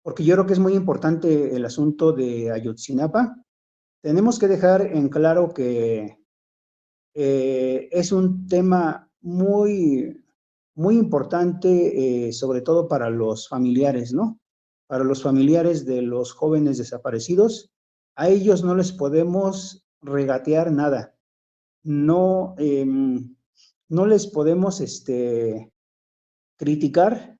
porque yo creo que es muy importante el asunto de Ayotzinapa. Tenemos que dejar en claro que es un tema muy importante, sobre todo para los familiares, ¿no? Para los familiares de los jóvenes desaparecidos, a ellos no les podemos regatear nada, no, no les podemos criticar,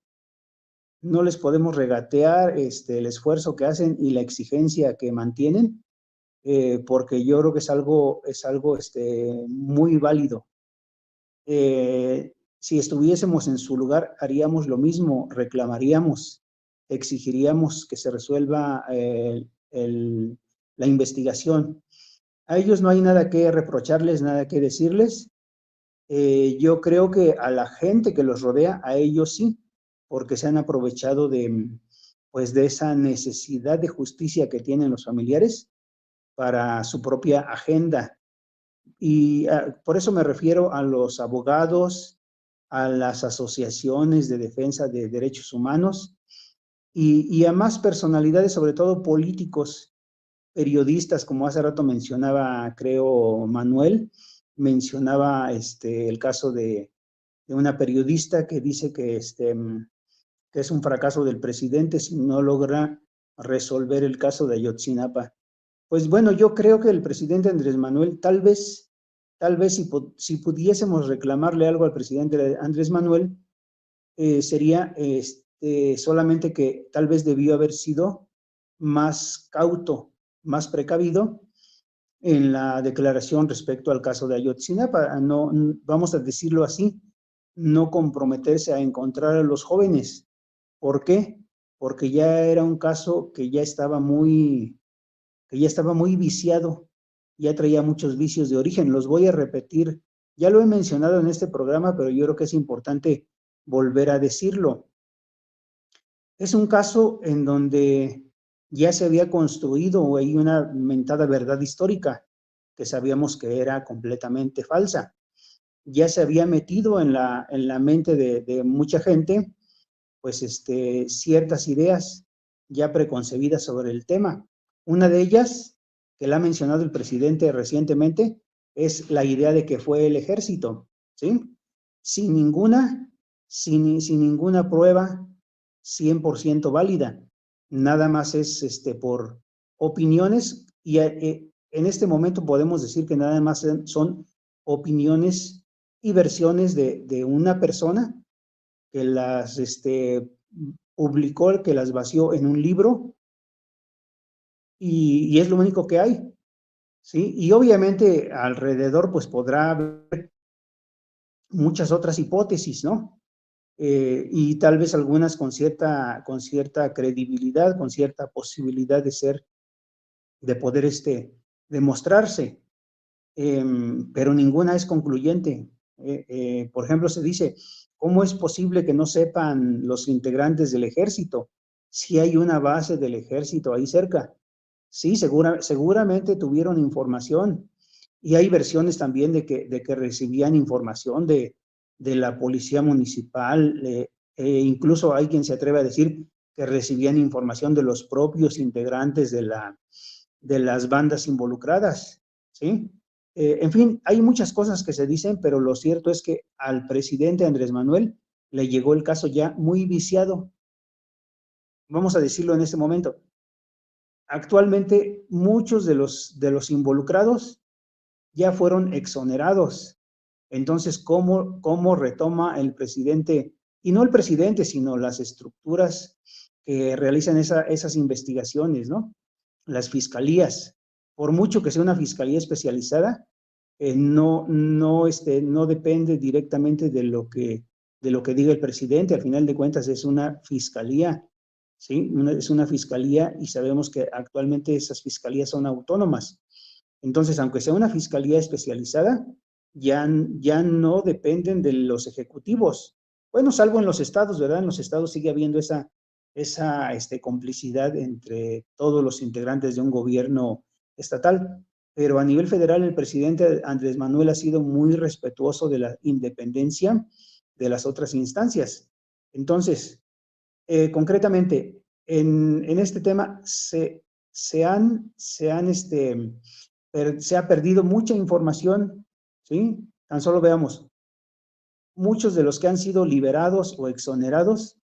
no les podemos regatear el esfuerzo que hacen y la exigencia que mantienen, porque yo creo que es algo muy válido. Si estuviésemos en su lugar, haríamos lo mismo, reclamaríamos, exigiríamos que se resuelva la investigación. A ellos no hay nada que reprocharles, nada que decirles. Yo creo que a la gente que los rodea, a ellos sí, porque se han aprovechado pues, de esa necesidad de justicia que tienen los familiares para su propia agenda. Y por eso me refiero a los abogados, a las asociaciones de defensa de derechos humanos y a más personalidades, sobre todo políticos, periodistas, como hace rato mencionaba, creo, Manuel, mencionaba el caso de una periodista que dice que es un fracaso del presidente si no logra resolver el caso de Ayotzinapa. Pues bueno, yo creo que el presidente Andrés Manuel, tal vez si pudiésemos reclamarle algo al presidente Andrés Manuel, sería solamente que tal vez debió haber sido más cauto, más precavido en la declaración respecto al caso de Ayotzinapa. No, vamos a decirlo así, no comprometerse a encontrar a los jóvenes. ¿Por qué? Porque ya era un caso que ya estaba muy viciado, ya traía muchos vicios de origen. Los voy a repetir, ya lo he mencionado en este programa, pero yo creo que es importante volver a decirlo. Es un caso en donde ya se había construido ahí una mentada verdad histórica, que sabíamos que era completamente falsa. Ya se había metido en la mente de mucha gente, pues ciertas ideas ya preconcebidas sobre el tema. Una de ellas, que la ha mencionado el presidente recientemente, es la idea de que fue el ejército, ¿sí? Sin ninguna, sin ninguna prueba 100% válida. Nada más es por opiniones y en este momento podemos decir que nada más son opiniones y versiones de una persona que las publicó, que las vació en un libro y es lo único que hay, ¿sí? Y obviamente alrededor pues podrá haber muchas otras hipótesis, ¿no? Y tal vez algunas con cierta credibilidad, con cierta posibilidad de poder demostrarse, pero ninguna es concluyente. Por ejemplo, se dice, ¿cómo es posible que no sepan los integrantes del ejército si hay una base del ejército ahí cerca? Sí, seguramente tuvieron información y hay versiones también de que recibían información de la policía municipal, incluso hay quien se atreve a decir que recibían información de los propios integrantes de las bandas involucradas, ¿sí? En fin, hay muchas cosas que se dicen, pero lo cierto es que al presidente Andrés Manuel le llegó el caso ya muy viciado, vamos a decirlo en este momento. Actualmente muchos de los involucrados ya fueron exonerados. Entonces, ¿cómo retoma el presidente? Y no el presidente, sino las estructuras que realizan esas investigaciones, ¿no? Las fiscalías. Por mucho que sea una fiscalía especializada, no depende directamente de lo que diga el presidente. Al final de cuentas es una fiscalía, ¿sí? Es una fiscalía y sabemos que actualmente esas fiscalías son autónomas. Entonces, aunque sea una fiscalía especializada, ya no dependen de los ejecutivos. Bueno, salvo en los estados, ¿verdad? En los estados sigue habiendo esa complicidad entre todos los integrantes de un gobierno estatal. Pero a nivel federal, el presidente Andrés Manuel ha sido muy respetuoso de la independencia de las otras instancias. Entonces, concretamente, en este tema se ha perdido mucha información, ¿sí? Tan solo veamos, muchos de los que han sido liberados o exonerados,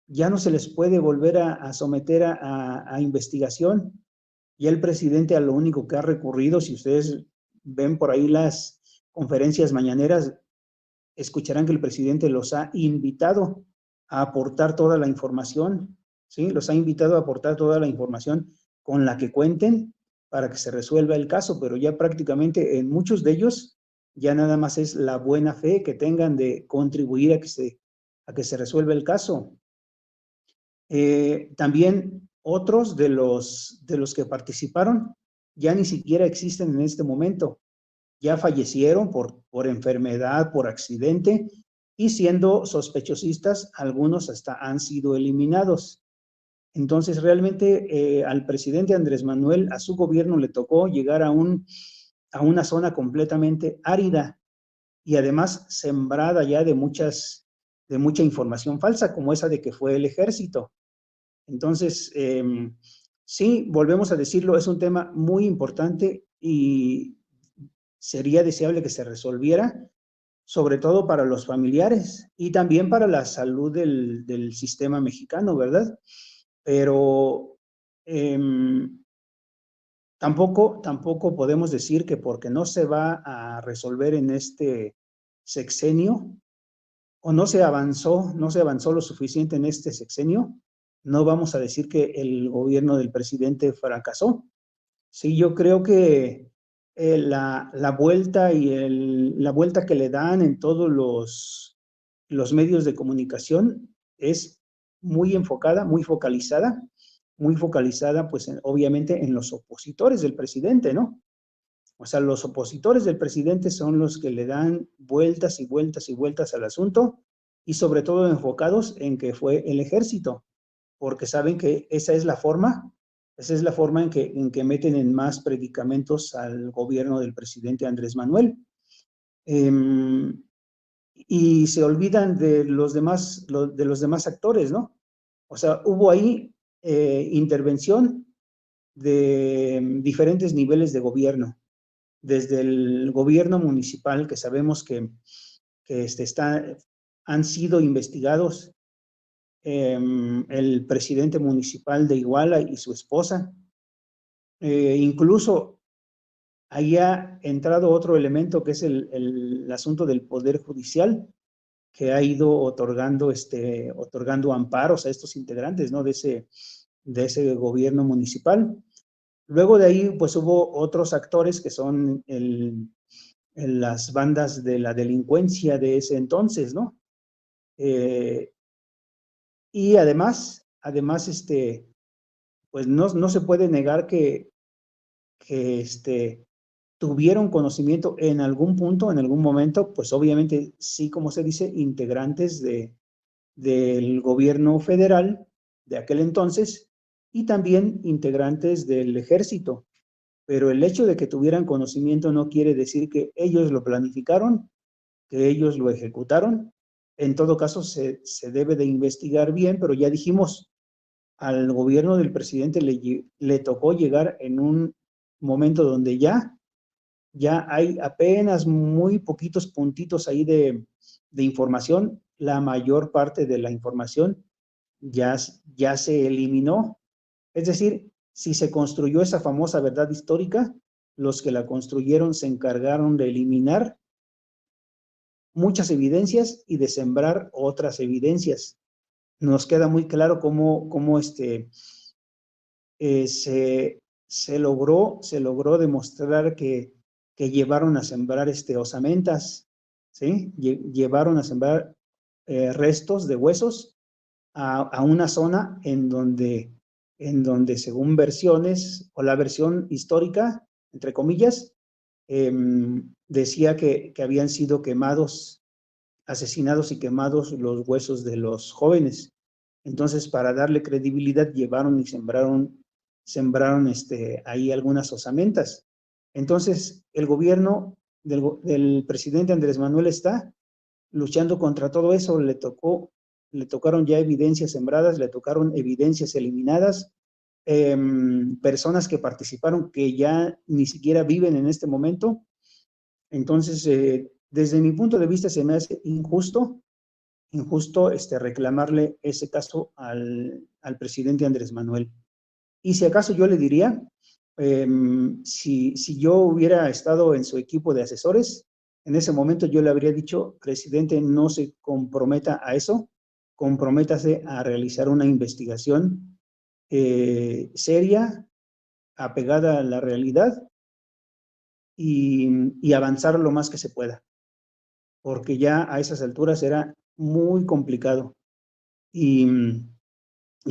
ya no se les puede volver a someter a investigación. Y el presidente a lo único que ha recurrido, si ustedes ven por ahí las conferencias mañaneras, escucharán que el presidente los ha invitado a aportar toda la información, ¿sí? Los ha invitado a aportar toda la información con la que cuenten para que se resuelva el caso, pero ya prácticamente en muchos de ellos ya nada más es la buena fe que tengan de contribuir a que se resuelva el caso. También otros de los que participaron ya ni siquiera existen en este momento. Ya fallecieron por enfermedad, por accidente, y siendo sospechosistas, algunos hasta han sido eliminados. Entonces, realmente al presidente Andrés Manuel, a su gobierno le tocó llegar a una zona completamente árida y además sembrada ya de mucha información falsa, como esa de que fue el ejército. Entonces, sí, volvemos a decirlo, es un tema muy importante y sería deseable que se resolviera, sobre todo para los familiares y también para la salud del sistema mexicano, ¿verdad? Pero tampoco podemos decir que porque no se va a resolver en este sexenio o no se avanzó lo suficiente en este sexenio, no vamos a decir que el gobierno del presidente fracasó. Sí, yo creo que la vuelta la vuelta que le dan en todos los medios de comunicación es muy enfocada, muy focalizada pues obviamente en los opositores del presidente, ¿no? O sea, los opositores del presidente son los que le dan vueltas y vueltas y vueltas al asunto y sobre todo enfocados en que fue el ejército, porque saben que esa es la forma en que meten en más predicamentos al gobierno del presidente Andrés Manuel. Y se olvidan de los demás actores, ¿no? O sea, hubo ahí intervención de diferentes niveles de gobierno, desde el gobierno municipal, que sabemos que han sido investigados, el presidente municipal de Iguala y su esposa. Incluso ahí ha entrado otro elemento que es el asunto del Poder Judicial, que ha ido otorgando amparos a estos integrantes, ¿no? de ese gobierno municipal. Luego de ahí, pues hubo otros actores que son las bandas de la delincuencia de ese entonces, ¿no? Y además, pues no se puede negar que tuvieron conocimiento en algún punto, en algún momento, pues obviamente sí, como se dice, integrantes del gobierno federal de aquel entonces y también integrantes del ejército. Pero el hecho de que tuvieran conocimiento no quiere decir que ellos lo planificaron, que ellos lo ejecutaron. En todo caso, se debe de investigar bien, pero ya dijimos, al gobierno del presidente le tocó llegar en un momento donde ya hay apenas muy poquitos puntitos ahí de información. La mayor parte de la información ya se eliminó. Es decir, si se construyó esa famosa verdad histórica, los que la construyeron se encargaron de eliminar muchas evidencias y de sembrar otras evidencias. Nos queda muy claro cómo se logró demostrar que llevaron a sembrar osamentas, ¿sí? Llevaron a sembrar restos de huesos a una zona en donde según versiones, o la versión histórica, entre comillas, decía que habían sido quemados, asesinados y quemados los huesos de los jóvenes. Entonces, para darle credibilidad, llevaron y sembraron ahí algunas osamentas. Entonces, el gobierno del presidente Andrés Manuel está luchando contra todo eso. Le tocó le tocaron ya evidencias sembradas, le tocaron evidencias eliminadas, personas que participaron que ya ni siquiera viven en este momento. Entonces, desde mi punto de vista se me hace injusto reclamarle ese caso al presidente Andrés Manuel. Y si acaso yo le diría, si yo hubiera estado en su equipo de asesores, en ese momento yo le habría dicho, presidente, no se comprometa a eso, comprométase a realizar una investigación seria, apegada a la realidad y avanzar lo más que se pueda, porque ya a esas alturas era muy complicado. Y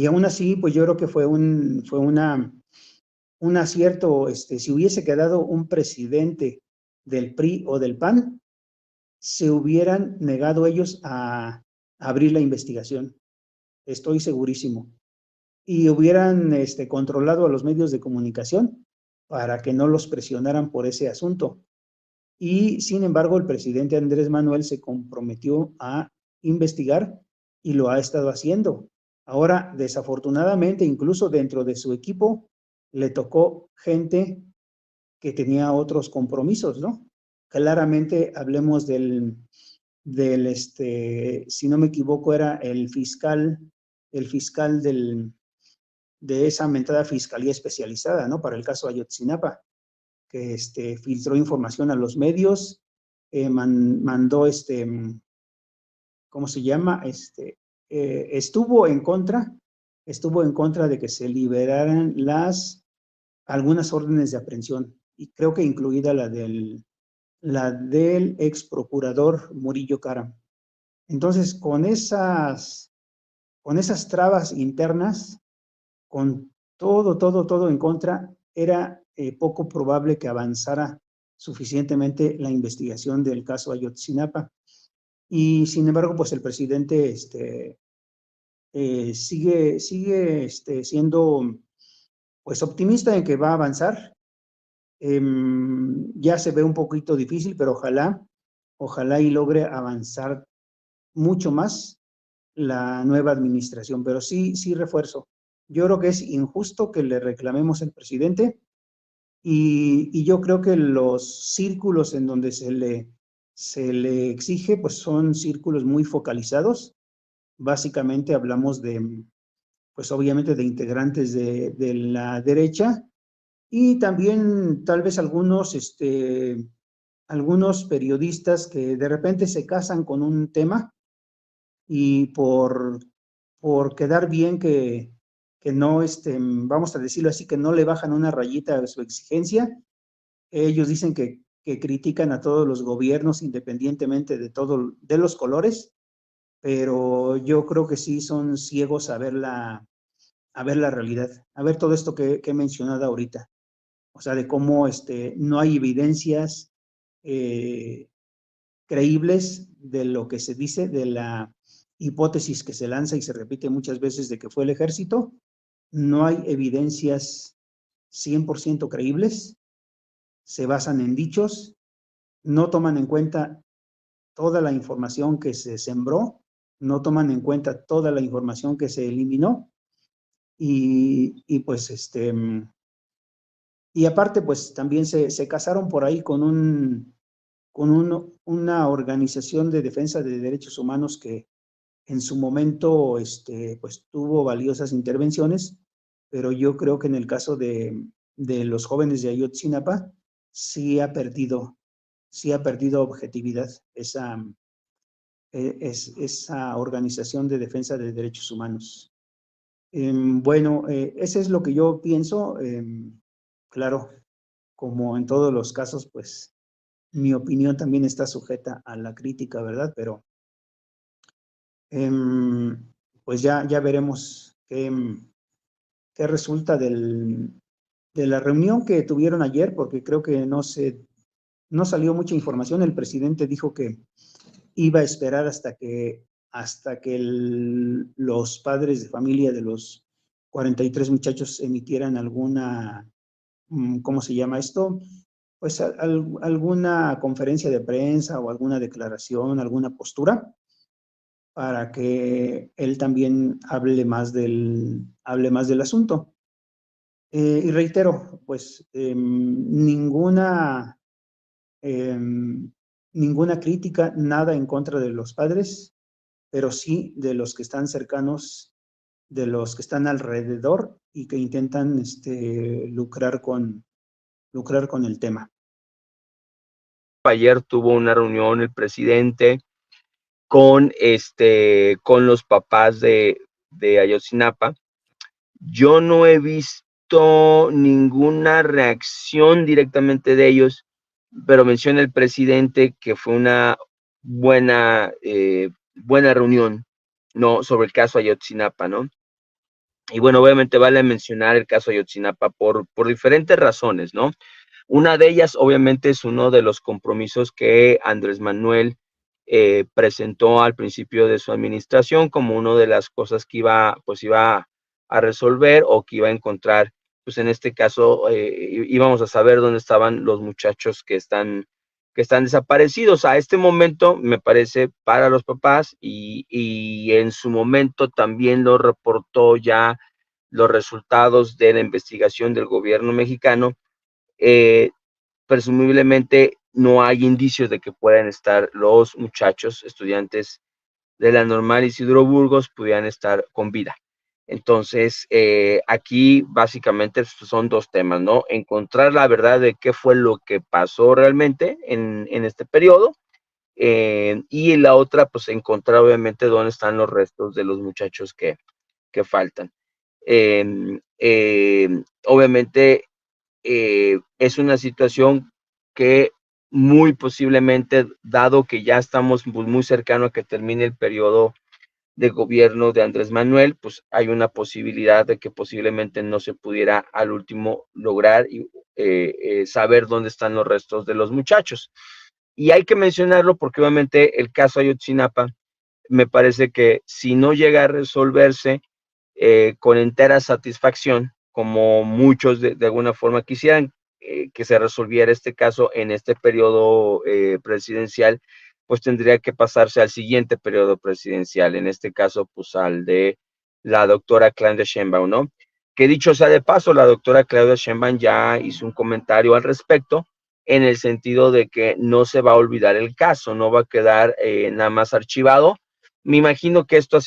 aún así, pues yo creo que fue un acierto, si hubiese quedado un presidente del PRI o del PAN, se hubieran negado ellos a abrir la investigación, estoy segurísimo, y hubieran controlado a los medios de comunicación para que no los presionaran por ese asunto. Y sin embargo, el presidente Andrés Manuel se comprometió a investigar y lo ha estado haciendo. Ahora, desafortunadamente, incluso dentro de su equipo, le tocó gente que tenía otros compromisos, ¿no? Claramente hablemos si no me equivoco, era el fiscal de esa mentada fiscalía especializada, ¿no? Para el caso Ayotzinapa, que filtró información a los medios, mandó ¿cómo se llama? Estuvo en contra de que se liberaran algunas órdenes de aprehensión, y creo que incluida la del ex procurador Murillo Karam. Entonces, con esas trabas internas, con todo en contra, era poco probable que avanzara suficientemente la investigación del caso Ayotzinapa. Y sin embargo, pues el presidente sigue siendo pues optimista en que va a avanzar. Ya se ve un poquito difícil, pero ojalá y logre avanzar mucho más la nueva administración. Pero sí refuerzo. Yo creo que es injusto que le reclamemos al presidente, y yo creo que los círculos en donde se le exige, pues son círculos muy focalizados. Básicamente hablamos pues obviamente de integrantes de la derecha, y también tal vez algunos periodistas que de repente se casan con un tema y por quedar bien que no, vamos a decirlo así, que no le bajan una rayita a su exigencia. Ellos dicen que critican a todos los gobiernos independientemente de los colores, pero yo creo que sí son ciegos a ver la realidad, a ver todo esto que he mencionado ahorita. O sea, de cómo no hay evidencias creíbles de lo que se dice, de la hipótesis que se lanza y se repite muchas veces de que fue el ejército. No hay evidencias 100% creíbles, se basan en dichos, no toman en cuenta toda la información que se sembró, no toman en cuenta toda la información que se eliminó, y pues y aparte pues también se casaron por ahí con una organización de defensa de derechos humanos que en su momento pues tuvo valiosas intervenciones, pero yo creo que en el caso de los jóvenes de Ayotzinapa sí ha perdido objetividad esa organización de defensa de derechos humanos. Bueno, ese es lo que yo pienso. Claro, como en todos los casos, pues mi opinión también está sujeta a la crítica, ¿verdad? Pero pues ya veremos qué resulta de la reunión que tuvieron ayer, porque creo que no salió mucha información. El presidente dijo que iba a esperar hasta que los padres de familia de los 43 muchachos emitieran alguna, ¿cómo se llama esto? Pues alguna conferencia de prensa o alguna declaración, alguna postura, para que él también hable más del asunto. Y reitero, pues ninguna crítica, nada en contra de los padres, pero sí de los que están cercanos, de los que están alrededor y que intentan lucrar con el tema. Ayer tuvo una reunión el presidente con los papás de Ayotzinapa. Yo no he visto ninguna reacción directamente de ellos, pero menciona el presidente que fue una buena reunión, ¿no? Sobre el caso Ayotzinapa, ¿no? Y bueno, obviamente vale mencionar el caso Ayotzinapa por diferentes razones, ¿no? Una de ellas, obviamente, es uno de los compromisos que Andrés Manuel presentó al principio de su administración como una de las cosas que iba a resolver o que iba a encontrar. Pues en este caso íbamos a saber dónde estaban los muchachos que están desaparecidos. A este momento, me parece, para los papás y en su momento también lo reportó ya los resultados de la investigación del gobierno mexicano. Presumiblemente no hay indicios de que puedan estar los muchachos estudiantes de la Normal Isidro Burgos pudieran estar con vida. Entonces, aquí básicamente son dos temas, ¿no? Encontrar la verdad de qué fue lo que pasó realmente en este periodo, y la otra, pues encontrar obviamente dónde están los restos de los muchachos que faltan. Obviamente es una situación que muy posiblemente, dado que ya estamos muy cercano a que termine el periodo de gobierno de Andrés Manuel, pues hay una posibilidad de que posiblemente no se pudiera al último lograr saber dónde están los restos de los muchachos. Y hay que mencionarlo porque obviamente el caso Ayotzinapa me parece que si no llega a resolverse con entera satisfacción, como muchos de alguna forma quisieran que se resolviera este caso en este periodo presidencial, pues tendría que pasarse al siguiente periodo presidencial, en este caso, pues al de la doctora Claudia Sheinbaum, ¿no? Que dicho sea de paso, la doctora Claudia Sheinbaum ya hizo un comentario al respecto, en el sentido de que no se va a olvidar el caso, no va a quedar nada más archivado. Me imagino que esto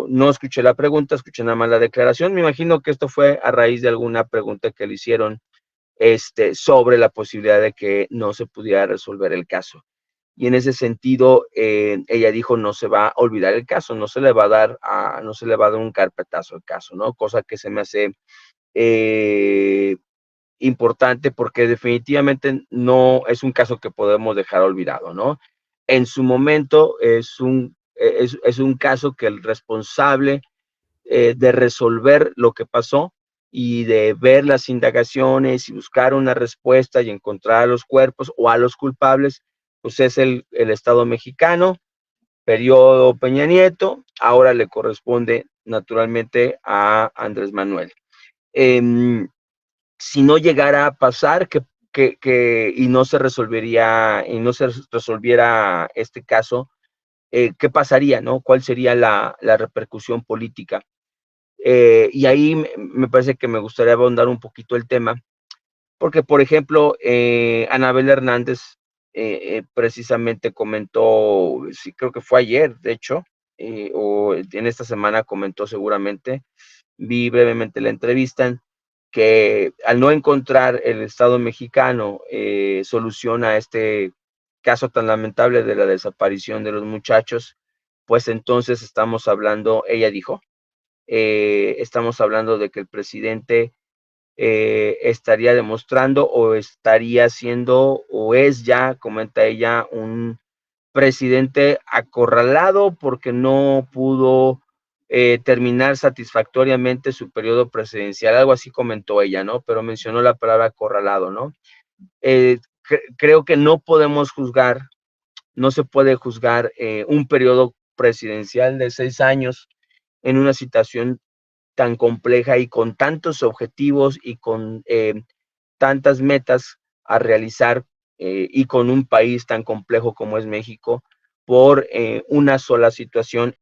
no escuché la pregunta, escuché nada más la declaración, me imagino que esto fue a raíz de alguna pregunta que le hicieron sobre la posibilidad de que no se pudiera resolver el caso. Y en ese sentido, ella dijo, no se va a olvidar el caso, no se le va a dar un carpetazo al caso, ¿no? Cosa que se me hace importante porque definitivamente no es un caso que podemos dejar olvidado, ¿no? En su momento es un caso que el responsable de resolver lo que pasó y de ver las indagaciones y buscar una respuesta y encontrar a los cuerpos o a los culpables, pues es el Estado mexicano, periodo Peña Nieto, ahora le corresponde naturalmente a Andrés Manuel. Si no llegara a pasar y no se resolviera este caso, ¿qué pasaría, no? ¿Cuál sería la repercusión política? Y ahí me parece que me gustaría abundar un poquito el tema, porque, por ejemplo, Anabel Hernández precisamente comentó, sí, creo que fue ayer, de hecho, o en esta semana comentó seguramente, vi brevemente la entrevista, que al no encontrar el Estado mexicano solución a este caso tan lamentable de la desaparición de los muchachos, pues entonces estamos hablando, ella dijo, estamos hablando de que el presidente estaría demostrando o estaría siendo o es ya, comenta ella, un presidente acorralado porque no pudo terminar satisfactoriamente su periodo presidencial, algo así comentó ella, ¿no? Pero mencionó la palabra acorralado, ¿no? Creo que no podemos juzgar, no se puede juzgar un periodo presidencial de 6 años en una situación tan compleja y con tantos objetivos y con tantas metas a realizar y con un país tan complejo como es México por una sola situación